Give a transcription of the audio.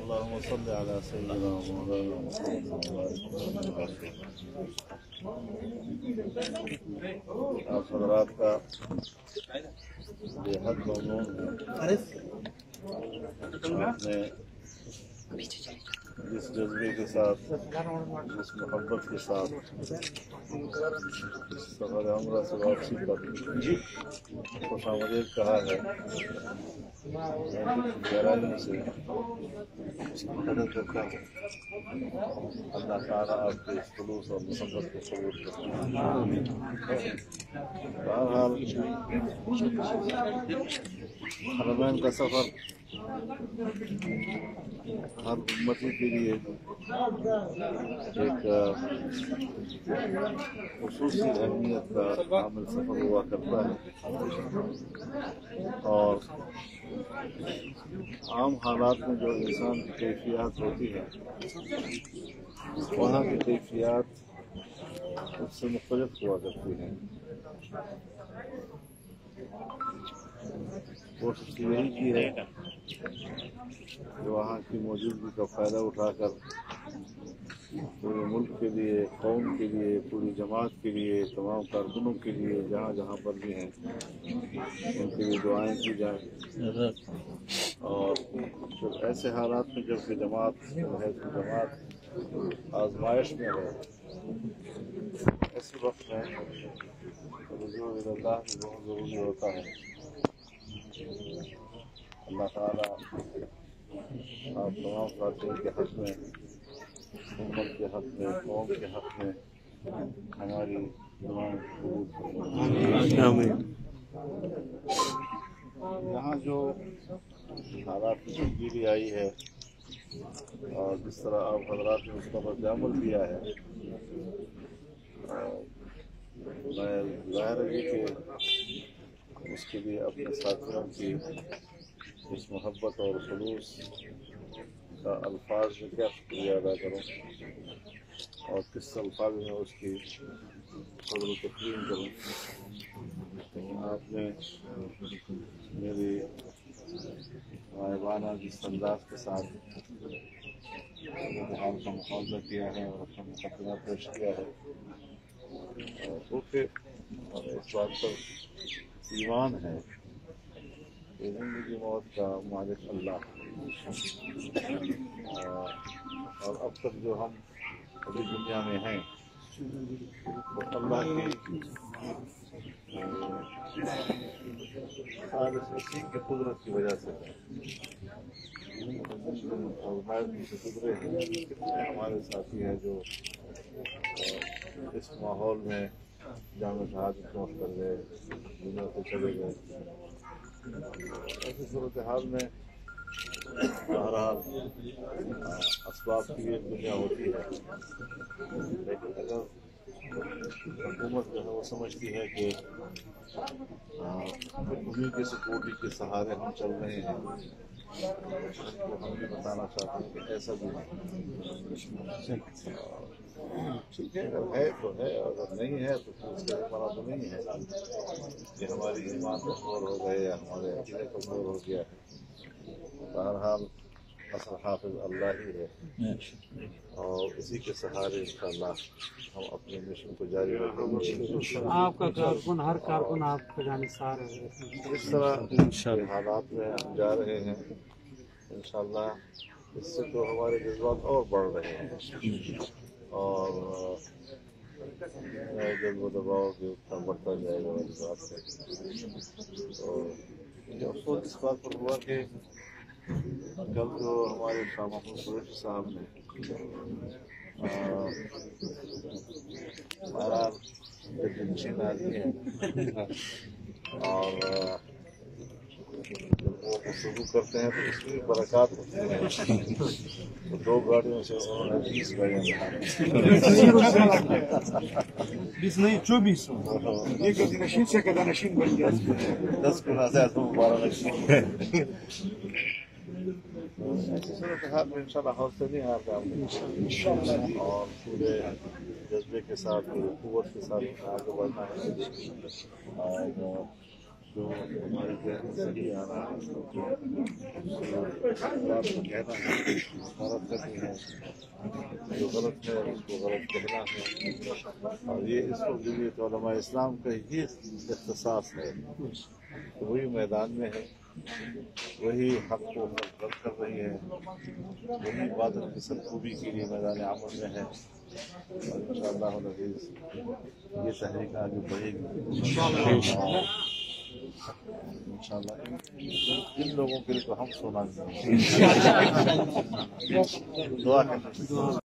اللهم صل على سيدنا مولانا آپ حضرات کا بےحد ممنون ہے آپ نے جس جذبے کے ساتھ جس محبت کے ساتھ سفر عمرہ سے واپسی پر خوش آمدید کہا ہے گہرائیوں سے اس کی قدر کرتا ہوں اللہ تعالیٰ آپ کے اس خلوص اور محبت کو قبول کرے بہرحال حرمین کا سفر ہر امتی کے لیے ایک خصوصی اہمیت کا حامل سفر ہوا کرتا ہے اور عام حالات میں جو انسان کی کیفیات ہوتی ہے وہاں کی کیفیات اس سے مختلف ہوا کرتی ہیں کوشش یہی کی ہے کہ وہاں کی موجودگی کا فائدہ اٹھا کر پورے ملک کے لیے قوم کے لیے پوری جماعت کے لیے تمام کارکنوں کے لیے جہاں جہاں پر بھی ہیں ان کے لیے دعائیں کی جائیں اور پھر ایسے حالات میں جب کہ جماعت آزمائش میں ہے ایسے وقت میں رجوع اللہ میں بہت ضروری ہوتا ہے اللہ تعالیٰ آپ تمام خواتین کے حق میں امت کے حق میں قوم کے حق میں ہماری دعائیں قبول فرمائیں یہاں جو حالات کی تبدیلی آئی ہے اور جس طرح آپ حضرات نے اس کا رد عمل دیا ہے میں ظاہر ہے کہ اس کے لیے اپنے ساتھیوں کی اس محبت اور خلوص کا الفاظ میں کیا شکریہ ادا کروں اور کس الفاظ میں اس کی قدر و تقریم کروں لیکن آپ نے میری غائبانہ جس انداز کے ساتھ حال کا مقابلہ کیا ہے اور اپنا مقدمہ پیش کیا ہے کیونکہ اس بات پر ایمان ہے کہ زندگی موت کا مالک اللہ اور اب تک جو ہم ابھی دنیا میں ہیں وہ اللہ کی کی قدرت کی وجہ سے ہے اور سے گزرے ہیں کتنے ہمارے ساتھی ہیں جو اس ماحول میں جامع شہادت نوش کر گئے دنیا سے چلے گئے ایسی صورتحال میں بہرحال اسباب کی ایک دنیا ہوتی ہے لیکن اگر حکومت جو ہے وہ سمجھتی ہے کہ انہیں کے سکیورٹی کے سہارے ہم چل رہے ہیں تو ہم بھی بتانا چاہتے ہیں کہ ایسا بھی نہیں ٹھیک ہے اگر ہے تو ہے اگر نہیں ہے تو اس کا ہمارا تو نہیں ہے کہ ہماری ایمان کمزور ہو گئے یا ہمارے عقیدے کمزور ہو گیا ہے بہرحال اصل حافظ اللہ ہی ہے اور اسی کے سہارے انشاءاللہ ہم اپنے مشن کو جاری رکھیں گے آپ کا کارکن ہر کارکن آپ کا جانثار ہے اس طرح حالات میں ہم جا رہے ہیں انشاءاللہ اس سے تو ہمارے جذبات اور بڑھ رہے ہیں اور جذب و دباؤ بھی اتنا بڑھتا جائے گا اس بات سے تو افسوس اس بات پر ہوا کہ کل جو ہمارے شاہ محمود قریشی صاحب نے ہمارا نشین آدمی ہے اور جب وہ گفتگو کرتے ہیں تو اس میں برکات ہوتی ہیں تو 2 گاڑیوں سے انہوں نے 20 گاڑیاں بنائی 20 نہیں 24 10 گنا زیادہ مبارک ایسی صورتحال میں انشاءاللہ حوصلے نہیں ہار جاؤں گے اور پورے جذبے کے ساتھ پوری قوت کے ساتھ آگے بڑھنا ہے اور جو ہماری ذہن سے ہی آ رہا ہے بات کو کہنا ہے، غلط کرنی ہے، جو غلط ہے اس کو غلط کہنا ہے، اور یہ اس وقت جمعیت علماء اسلام کا ہی اختصاص ہے، وہی میدان میں ہے، وہی حق کو فرق کر رہی ہے، وہی عبادت کی سرخوبی کے لیے میدان عمل میں ہے، اور انشاءاللہ العزیز یہ تحریک آگے بڑھے گی انشاءاللہ۔ ان لوگوں کے لیے تو ہم سونا دعا کریں۔